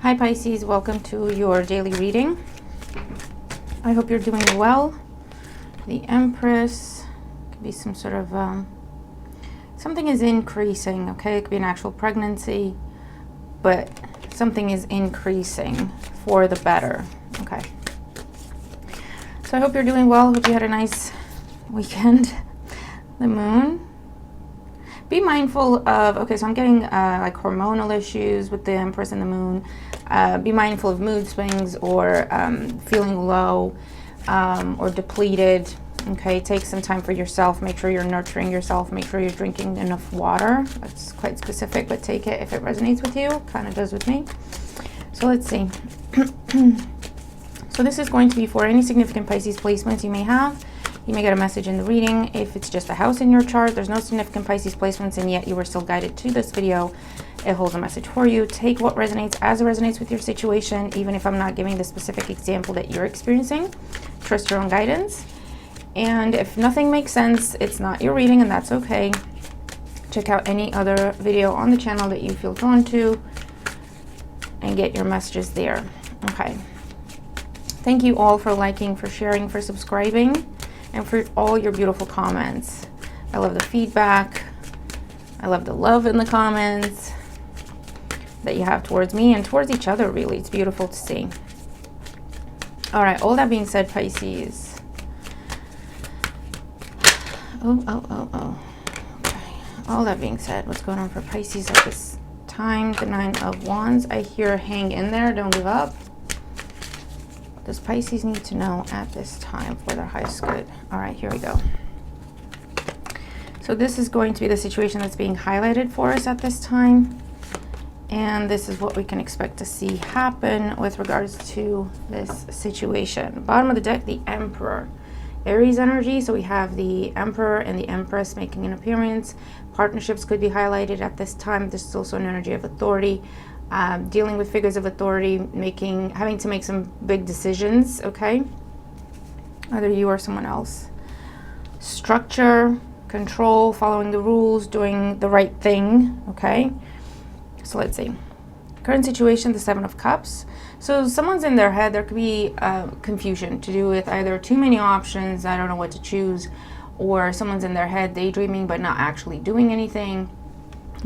Hi Pisces, welcome to your daily reading. I hope you're doing well. The Empress could be some sort of something is increasing, okay? It could be an actual pregnancy, but something is increasing for the better, okay? So I hope you're doing well. Hope you had a nice weekend. The Moon. Be mindful of, okay, so I'm getting like hormonal issues with the Empress and the Moon. Be mindful of mood swings or feeling low or depleted. Okay, take some time for yourself. Make sure you're nurturing yourself. Make sure you're drinking enough water. That's quite specific, but take it if it resonates with you. Kind of does with me. So let's see. So this is going to be for any significant Pisces placements you may have. You may get a message in the reading. If it's just a house in your chart, there's no significant Pisces placements, and yet you were still guided to this video, it holds a message for you. Take what resonates as it resonates with your situation, even if I'm not giving the specific example that you're experiencing. Trust your own guidance. And if nothing makes sense, it's not your reading, and that's okay. Check out any other video on the channel that you feel drawn to and get your messages there. Okay. Thank you all for liking, for sharing, for subscribing, and for all your beautiful comments. I love the feedback. I love the love in the comments that you have towards me and towards each other, really. It's beautiful to see. All right, all that being said, Pisces. Oh. Okay. All that being said, what's going on for Pisces at this time? The Nine of Wands. I hear hang in there, don't give up. Does Pisces need to know at this time for their highest good? All right, here we go. So this is going to be the situation that's being highlighted for us at this time. And this is what we can expect to see happen with regards to this situation. Bottom of the deck, the Emperor. Aries energy, so we have the Emperor and the Empress making an appearance. Partnerships could be highlighted at this time. This is also an energy of authority. Dealing with figures of authority, having to make some big decisions, okay? Either you or someone else. Structure, control, following the rules, doing the right thing, okay? So let's see. Current situation, the Seven of Cups. So someone's in their head, there could be confusion to do with either too many options, I don't know what to choose, or someone's in their head daydreaming but not actually doing anything.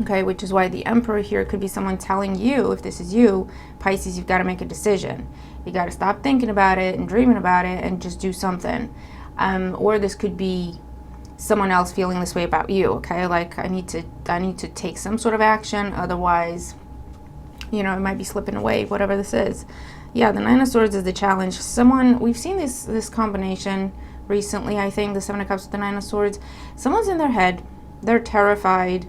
Okay, which is why the Emperor here could be someone telling you, if this is you, Pisces, you've got to make a decision. You got to stop thinking about it and dreaming about it and just do something. Or this could be someone else feeling this way about you, okay? Like, I need to take some sort of action, otherwise, you know, it might be slipping away, whatever this is. Yeah, the Nine of Swords is the challenge. We've seen this combination recently, I think, the Seven of Cups with the Nine of Swords. Someone's in their head, they're terrified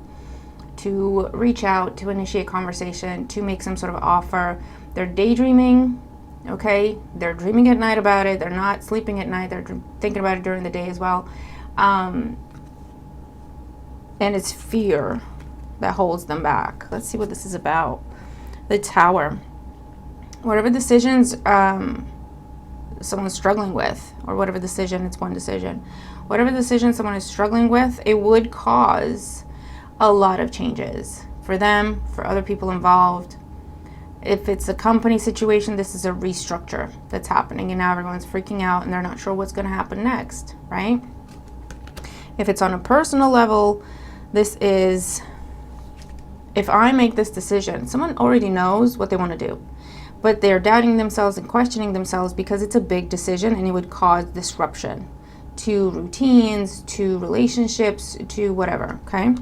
to reach out, to initiate conversation, to make some sort of offer. They're daydreaming, okay? They're dreaming at night about it. They're not sleeping at night. They're thinking about it during the day as well. And it's fear that holds them back. Let's see what this is about. The Tower. Whatever decisions someone's struggling with, or whatever decision, it's one decision. Whatever decision someone is struggling with, it would cause a lot of changes for them, for other people involved. If it's a company situation, this is a restructure that's happening, and now everyone's freaking out and they're not sure what's going to happen next, right? If it's on a personal level, this is, if I make this decision, someone already knows what they want to do, but they're doubting themselves and questioning themselves because it's a big decision and it would cause disruption to routines, to relationships, to whatever, okay?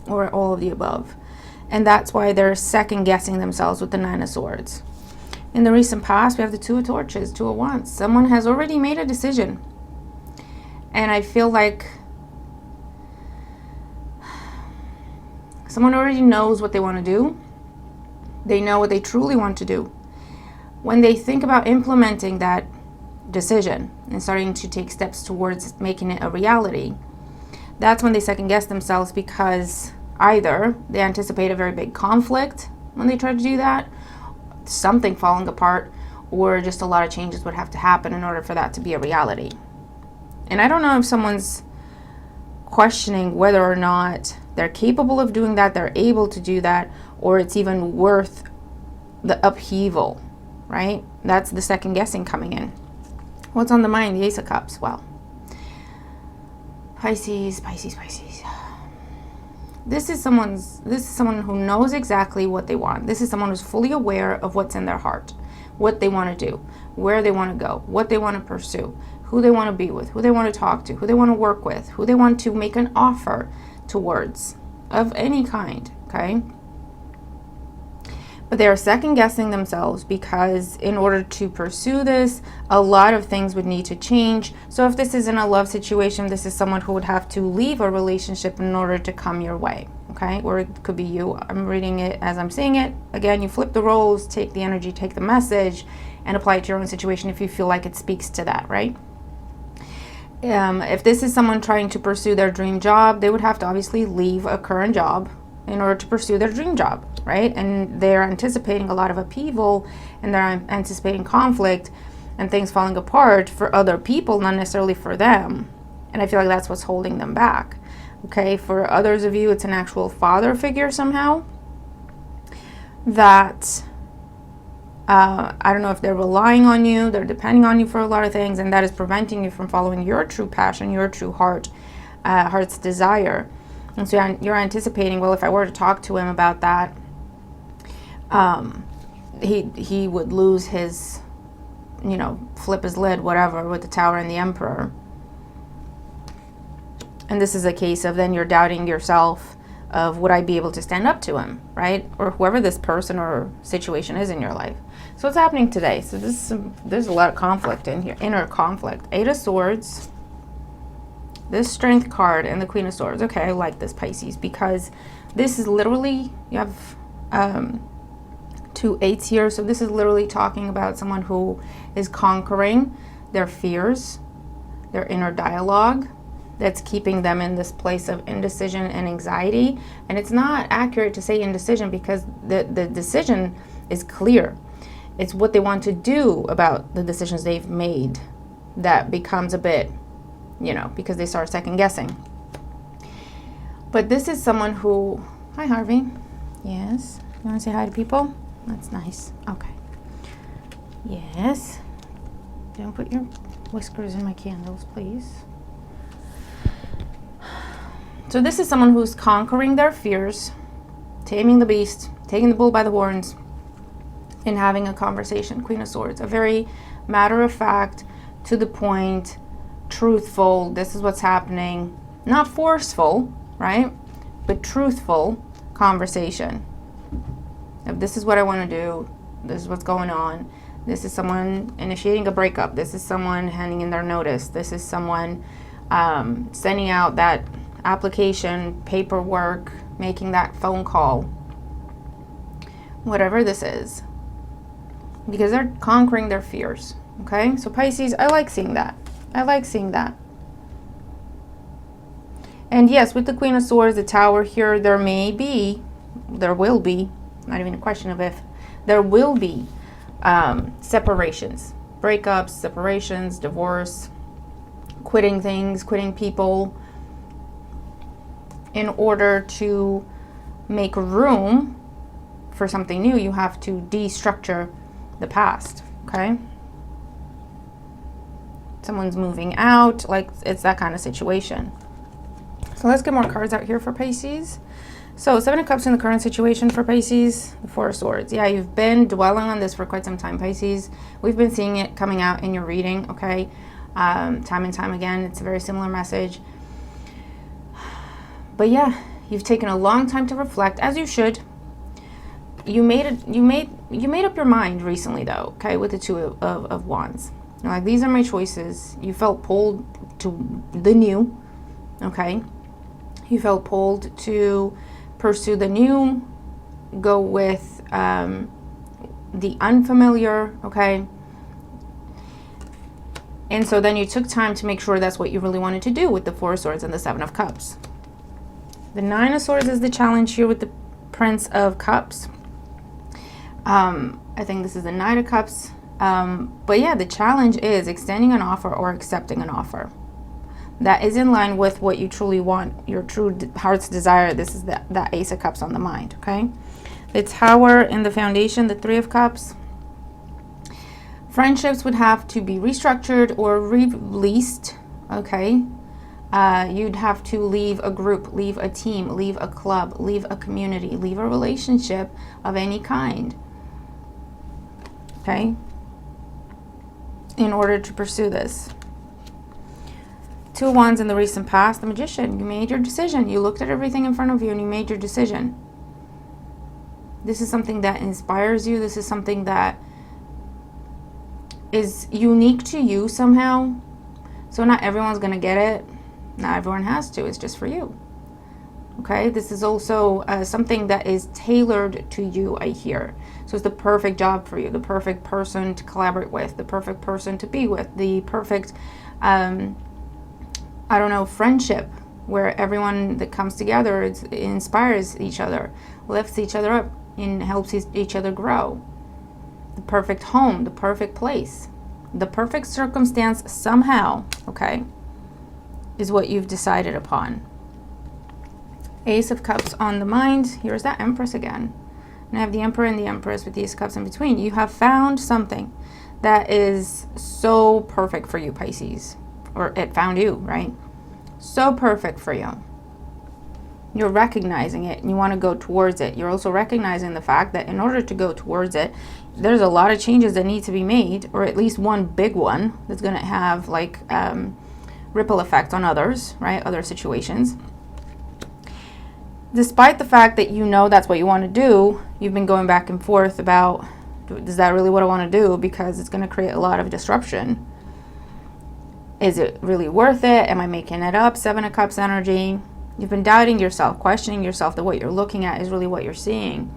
Or all of the above. And that's why they're second guessing themselves with the Nine of Swords. In the recent past, we have the Two of Torches, Two of Wands. Someone has already made a decision. And I feel like someone already knows what they want to do. They know what they truly want to do. When they think about implementing that decision and starting to take steps towards making it a reality, that's when they second guess themselves, because either they anticipate a very big conflict when they try to do that, something falling apart, or just a lot of changes would have to happen in order for that to be a reality. And I don't know if someone's questioning whether or not they're capable of doing that, they're able to do that, or it's even worth the upheaval, right? That's the second guessing coming in. What's on the mind? The Ace of Cups. Well, Pisces. This is someone who knows exactly what they want. This is someone who's fully aware of what's in their heart, what they want to do, where they want to go, what they want to pursue, who they want to be with, who they want to talk to, who they want to work with, who they want to make an offer towards of any kind, okay? But they are second guessing themselves because in order to pursue this, a lot of things would need to change. So if this isn't a love situation, this is someone who would have to leave a relationship in order to come your way, okay? Or it could be you. I'm reading it as I'm saying it. Again, you flip the roles, take the energy, take the message, and apply it to your own situation if you feel like it speaks to that, right? If this is someone trying to pursue their dream job, they would have to obviously leave a current job in order to pursue their dream job, right? And they're anticipating a lot of upheaval, and they're anticipating conflict and things falling apart for other people, not necessarily for them. And I feel like that's what's holding them back, okay? For others of you, it's an actual father figure somehow that, I don't know if they're relying on you, they're depending on you for a lot of things, and that is preventing you from following your true passion, your true heart's desire. And so you're anticipating, well, if I were to talk to him about that, he would lose his, flip his lid, whatever, with the Tower and the Emperor. And this is a case of then you're doubting yourself of, would I be able to stand up to him, right? Or whoever this person or situation is in your life. So what's happening today? So there's a lot of conflict in here, inner conflict. Eight of Swords, this Strength card, and the Queen of Swords. Okay, I like this, Pisces, because this is literally, you have 2 8s here. So this is literally talking about someone who is conquering their fears, their inner dialogue, that's keeping them in this place of indecision and anxiety. And it's not accurate to say indecision because the decision is clear. It's what they want to do about the decisions they've made that becomes a bit, because they start second guessing. But this is someone who, hi Harvey, yes, you want to say hi to people? That's nice. Okay. Yes. Don't put your whiskers in my candles, please. So this is someone who's conquering their fears, taming the beast, taking the bull by the horns, and having a conversation. Queen of Swords, a very matter-of-fact, to the point, truthful, this is what's happening, not forceful, right, but truthful conversation. If this is what I want to do, this is what's going on, this is someone initiating a breakup, this is someone handing in their notice, this is someone sending out that application, paperwork, making that phone call, whatever this is, because they're conquering their fears, okay? So Pisces, I like seeing that. I like seeing that. And yes, with the Queen of Swords, the Tower here, there will be, not even a question of if, there will be separations, breakups, separations, divorce, quitting things, quitting people, in order to make room for something new. You have to destructure the past, okay? Someone's moving out, like it's that kind of situation. So let's get more cards out here for Pisces. So 7 of Cups in the current situation for Pisces, the 4 of Swords. Yeah, you've been dwelling on this for quite some time, Pisces. We've been seeing it coming out in your reading, okay? Time and time again, it's a very similar message. But yeah, you've taken a long time to reflect, as you should. You made up your mind recently, though, okay, with the 2 of Wands. You're like, these are my choices. You felt pulled to the new, okay? You felt pulled to pursue the new, go with the unfamiliar, okay? And so then you took time to make sure that's what you really wanted to do with the 4 of Swords and the 7 of Cups. The 9 of Swords is the challenge here with the Prince of Cups. I think this is the Knight of Cups. But yeah, the challenge is extending an offer or accepting an offer that is in line with what you truly want, your true heart's desire. This is that Ace of Cups on the mind, okay? The Tower in the Foundation, the Three of Cups. Friendships would have to be restructured or released, okay? You'd have to leave a group, leave a team, leave a club, leave a community, leave a relationship of any kind, okay? In order to pursue this. Two of Wands in the recent past, the Magician. You made your decision. You looked at everything in front of you and you made your decision. This is something that inspires you. This is something that is unique to you somehow. So not everyone's going to get it. Not everyone has to. It's just for you. Okay? This is also something that is tailored to you, I hear. So it's the perfect job for you. The perfect person to collaborate with. The perfect person to be with. The perfect, I don't know, friendship. Where everyone that comes together inspires each other. Lifts each other up. And helps each other grow. The perfect home, the perfect place, the perfect circumstance somehow, okay, is what you've decided upon. Ace of Cups on the mind. Here's that Empress again. And I have the Emperor and the Empress with these cups in between. You have found something that is so perfect for you, Pisces. Or it found you, right? So perfect for you. You're recognizing it and you want to go towards it. You're also recognizing the fact that in order to go towards it, there's a lot of changes that need to be made, or at least one big one that's going to have like ripple effect on others, right? Other situations. Despite the fact that you know that's what you want to do, you've been going back and forth about, is that really what I want to do? Because it's going to create a lot of disruption. Is it really worth it? Am I making it up? Seven of Cups energy. You've been doubting yourself, questioning yourself that what you're looking at is really what you're seeing.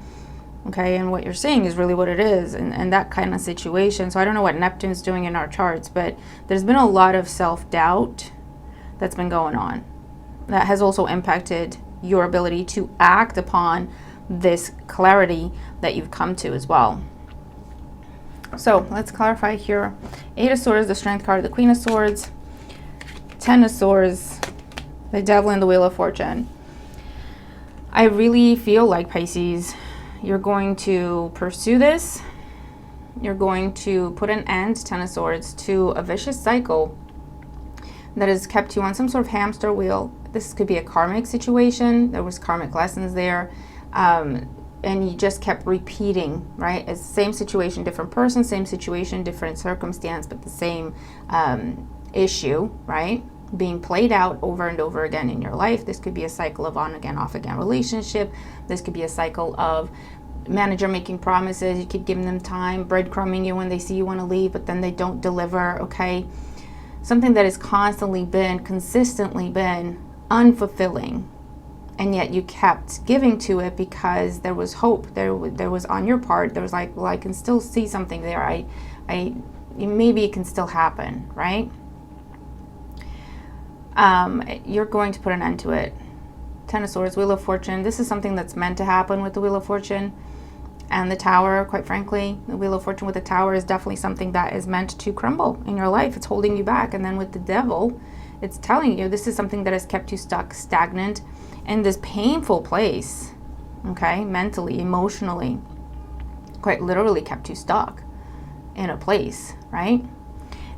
Okay, and what you're seeing is really what it is, and that kind of situation. So I don't know what Neptune's doing in our charts, but there's been a lot of self-doubt that's been going on. That has also impacted your ability to act upon this clarity that you've come to as well. So let's clarify here. Eight of Swords, the Strength card, the Queen of Swords, Ten of Swords, the Devil, and the Wheel of Fortune. I really feel like, Pisces, you're going to pursue this. You're going to put an end, Ten of Swords, to a vicious cycle that has kept you on some sort of hamster wheel. This could be a karmic situation. There was karmic lessons there. And you just kept repeating, right? It's the same situation, different person, same situation, different circumstance, but the same issue, right? Being played out over and over again in your life. This could be a cycle of on again, off again relationship. This could be a cycle of manager making promises. You keep giving them time, breadcrumbing you when they see you want to leave, but then they don't deliver, okay? Something that has constantly been, consistently been unfulfilling. And yet you kept giving to it because there was hope. There was on your part. There was like, well, I can still see something there. Maybe it can still happen, right? You're going to put an end to it. Ten of Swords, Wheel of Fortune. This is something that's meant to happen with the Wheel of Fortune and the Tower, quite frankly. The Wheel of Fortune with the Tower is definitely something that is meant to crumble in your life. It's holding you back. And then with the Devil, it's telling you this is something that has kept you stuck, stagnant in this painful place, okay? Mentally, emotionally, quite literally kept you stuck in a place, right?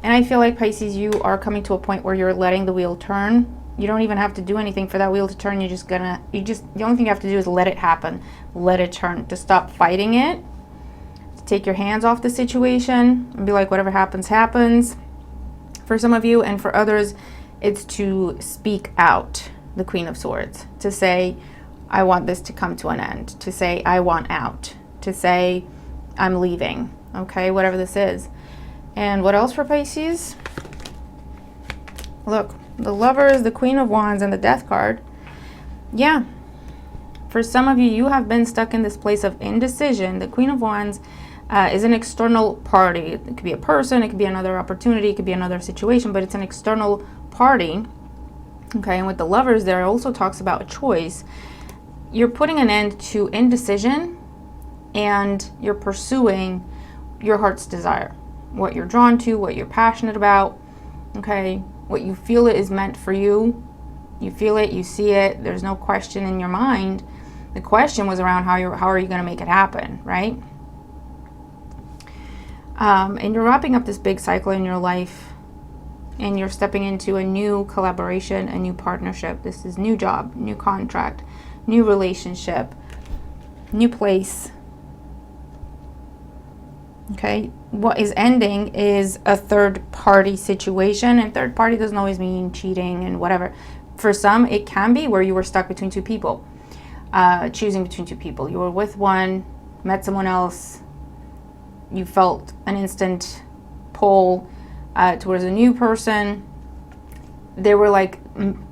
And I feel like, Pisces, you are coming to a point where you're letting the wheel turn. You don't even have to do anything for that wheel to turn. The only thing you have to do is let it happen. Let it turn. To stop fighting it. To take your hands off the situation and be like, whatever happens, happens. For some of you, and for others, it's to speak out, the Queen of Swords. To say, I want this to come to an end. To say, I want out. To say, I'm leaving. Okay, whatever this is. And what else for Pisces? Look, the Lovers, the Queen of Wands, and the Death card. Yeah. For some of you, you have been stuck in this place of indecision. The Queen of Wands is an external party. It could be a person, it could be another opportunity, it could be another situation, but it's an external party. Okay, and with the Lovers there, it also talks about a choice. You're putting an end to indecision and you're pursuing your heart's desire. What you're drawn to, what you're passionate about, okay, what you feel it is meant for you. You feel it, you see it, there's no question in your mind The question was around how are you going to make it happen, right? And you're wrapping up this big cycle in your life, and you're stepping into a new collaboration, a new partnership. This is new job, new contract, new relationship, new place. Okay, what is ending is a third party situation, and third party doesn't always mean cheating and whatever. For some, it can be where you were stuck between two people, choosing between two people. You were with one, met someone else, you felt an instant pull towards a new person. They were like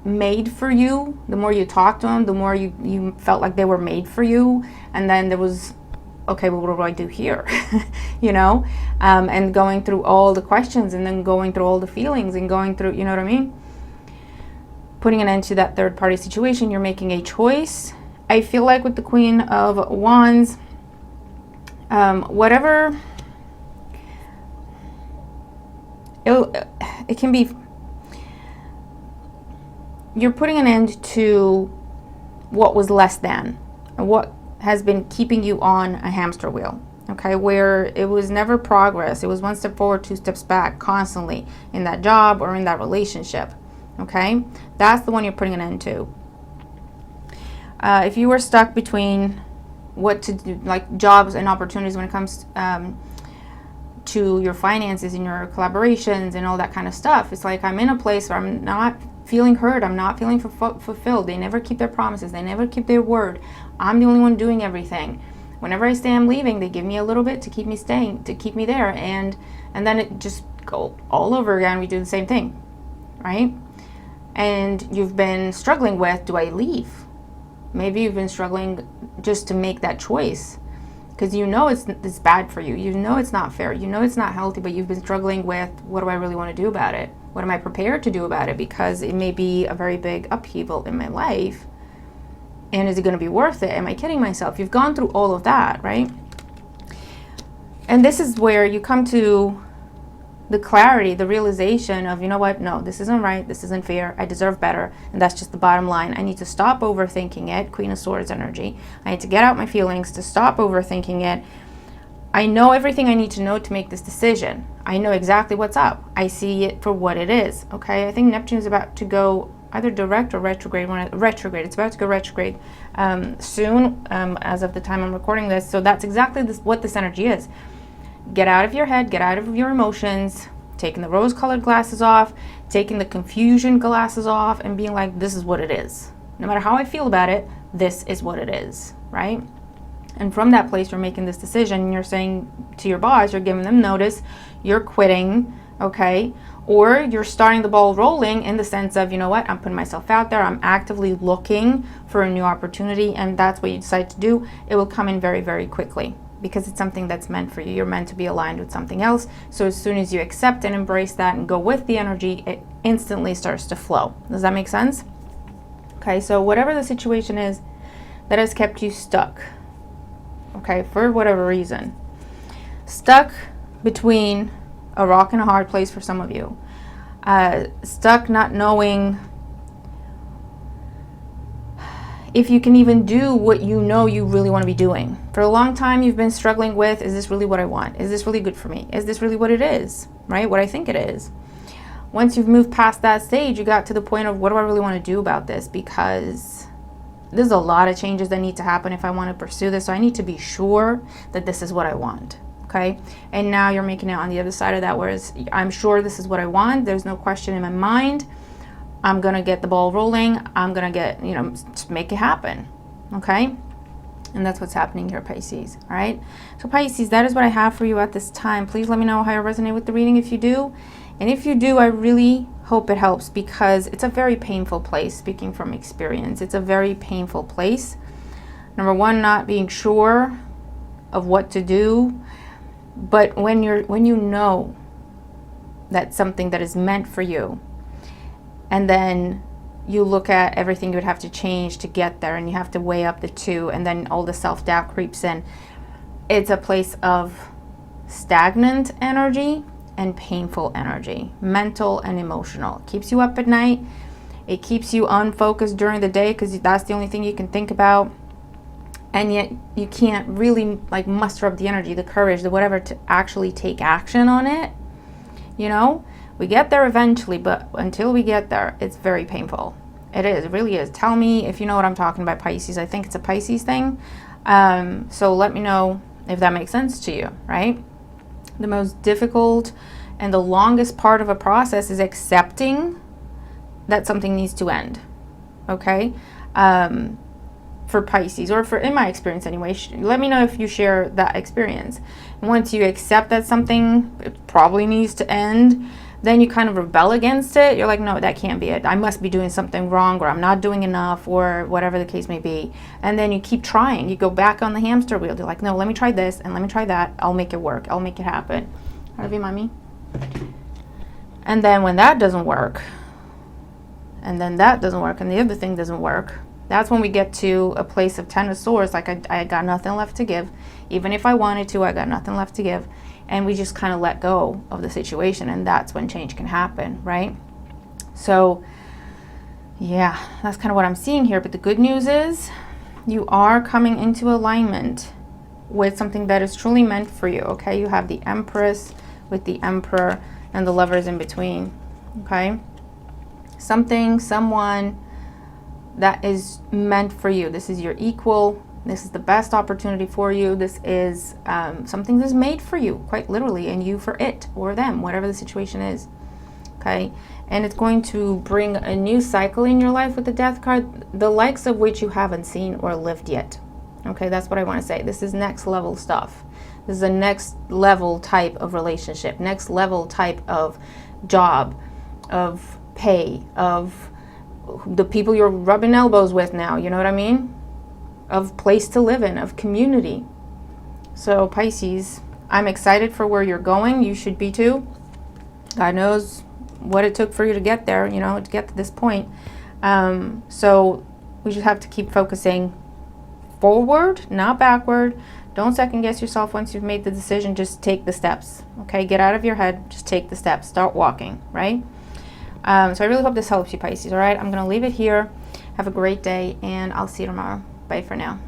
made for you. The more you talked to them, the more you felt like they were made for you. And then there was, okay, well, what do I do here? You know, and going through all the questions, and then going through all the feelings, and going through, you know what I mean? Putting an end to that third party situation, you're making a choice. I feel like with the Queen of Wands, whatever, it can be, you're putting an end to what was less than, what has been keeping you on a hamster wheel, okay, where it was never progress. It was one step forward, two steps back constantly in that job or in that relationship, okay? That's the one you're putting an end to. If you were stuck between what to do, like jobs and opportunities when it comes to your finances and your collaborations and all that kind of stuff, it's like I'm in a place where I'm not feeling heard, I'm not feeling fulfilled. They never keep their promises, they never keep their word. I'm the only one doing everything. Whenever I say I'm leaving, they give me a little bit to keep me staying, to keep me there, and then it just go all over again. We do the same thing, right? And you've been struggling with, do I leave? Maybe you've been struggling just to make that choice because you know it's bad for you. You know it's not fair. You know it's not healthy, but you've been struggling with, what do I really want to do about it? What am I prepared to do about it? Because it may be a very big upheaval in my life. And is it going to be worth it? Am I kidding myself? You've gone through all of that, right? And this is where you come to the clarity, the realization of, you know what? No, this isn't right. This isn't fair. I deserve better. And that's just the bottom line. I need to stop overthinking it. Queen of Swords energy. I need to get out my feelings, to stop overthinking it. I know everything I need to know to make this decision. I know exactly what's up. I see it for what it is. Okay, I think Neptune is about to go either direct or retrograde. Retrograde. It's about to go retrograde soon, as of the time I'm recording this. So that's exactly what this energy is. Get out of your head. Get out of your emotions. Taking the rose-colored glasses off. Taking the confusion glasses off, and being like, this is what it is. No matter how I feel about it, this is what it is. Right? And from that place, you're making this decision. You're saying to your boss, you're giving them notice, you're quitting, okay? Or you're starting the ball rolling in the sense of, you know what, I'm putting myself out there. I'm actively looking for a new opportunity, and that's what you decide to do. It will come in very, very quickly because it's something that's meant for you. You're meant to be aligned with something else. So as soon as you accept and embrace that and go with the energy, it instantly starts to flow. Does that make sense? Okay, so whatever the situation is that has kept you stuck, okay, for whatever reason, stuck between a rock and a hard place for some of you, stuck not knowing if you can even do what you know you really want to be doing. For a long time, you've been struggling with, is this really what I want? Is this really good for me? Is this really what it is, right? What I think it is. Once you've moved past that stage, you got to the point of, what do I really want to do about this? Because there's a lot of changes that need to happen if I want to pursue this. So I need to be sure that this is what I want, okay? And now you're making it on the other side of that, whereas I'm sure this is what I want. There's no question in my mind. I'm going to get the ball rolling. I'm going to get, just make it happen, okay? And that's what's happening here, Pisces, all right? So Pisces, that is what I have for you at this time. Please let me know how you resonate with the reading if you do. And if you do, I really hope it helps, because it's a very painful place, speaking from experience. It's a very painful place. Number one, not being sure of what to do. But when you know that's something that is meant for you, and then you look at everything you would have to change to get there, and you have to weigh up the two, and then all the self-doubt creeps in. It's a place of stagnant energy and painful energy, mental and emotional. It keeps you up at night. It keeps you unfocused during the day because that's the only thing you can think about. and yet you can't really like muster up the energy, the courage, the whatever to actually take action on it. You know, we get there eventually, but until we get there, it's very painful. It is, it really is. Tell me if you know what I'm talking about, Pisces. I think it's a Pisces thing. So let me know if that makes sense to you, right? The most difficult and the longest part of a process is accepting that something needs to end, okay? For Pisces, or for, in my experience anyway, let me know if you share that experience. Once you accept that something probably needs to end, then you kind of rebel against it. You're like, no, that can't be it. I must be doing something wrong, or I'm not doing enough, or whatever the case may be. And then you keep trying. You go back on the hamster wheel. You're like, no, let me try this and let me try that. I'll make it work. I'll make it happen. Harvey, mommy. And then when that doesn't work, and then that doesn't work, and the other thing doesn't work, that's when we get to a place of Ten of Swords, like I got nothing left to give. Even if I wanted to, I got nothing left to give. And we just kind of let go of the situation, and that's when change can happen, right? So, yeah, that's kind of what I'm seeing here. But the good news is you are coming into alignment with something that is truly meant for you, okay? You have the Empress with the Emperor and the Lovers in between, okay? Something, someone that is meant for you. This is your equal. This is the best opportunity for you. This is something that's made for you, quite literally, and you for it or them, whatever the situation is, okay? And it's going to bring a new cycle in your life with the Death card, the likes of which you haven't seen or lived yet, okay? That's what I want to say. This is next level stuff. This is a next level type of relationship, next level type of job, of pay, of the people you're rubbing elbows with now, you know what I mean? Of place to live in, of community. So Pisces, I'm excited for where you're going. You should be too. God knows what it took for you to get there, you know, to get to this point. So we just have to keep focusing forward, not backward. Don't second guess yourself once you've made the decision. Just take the steps, okay? Get out of your head. Just take the steps. Start walking, right? So I really hope this helps you, Pisces, all right? I'm going to leave it here. Have a great day, and I'll see you tomorrow. Bye for now.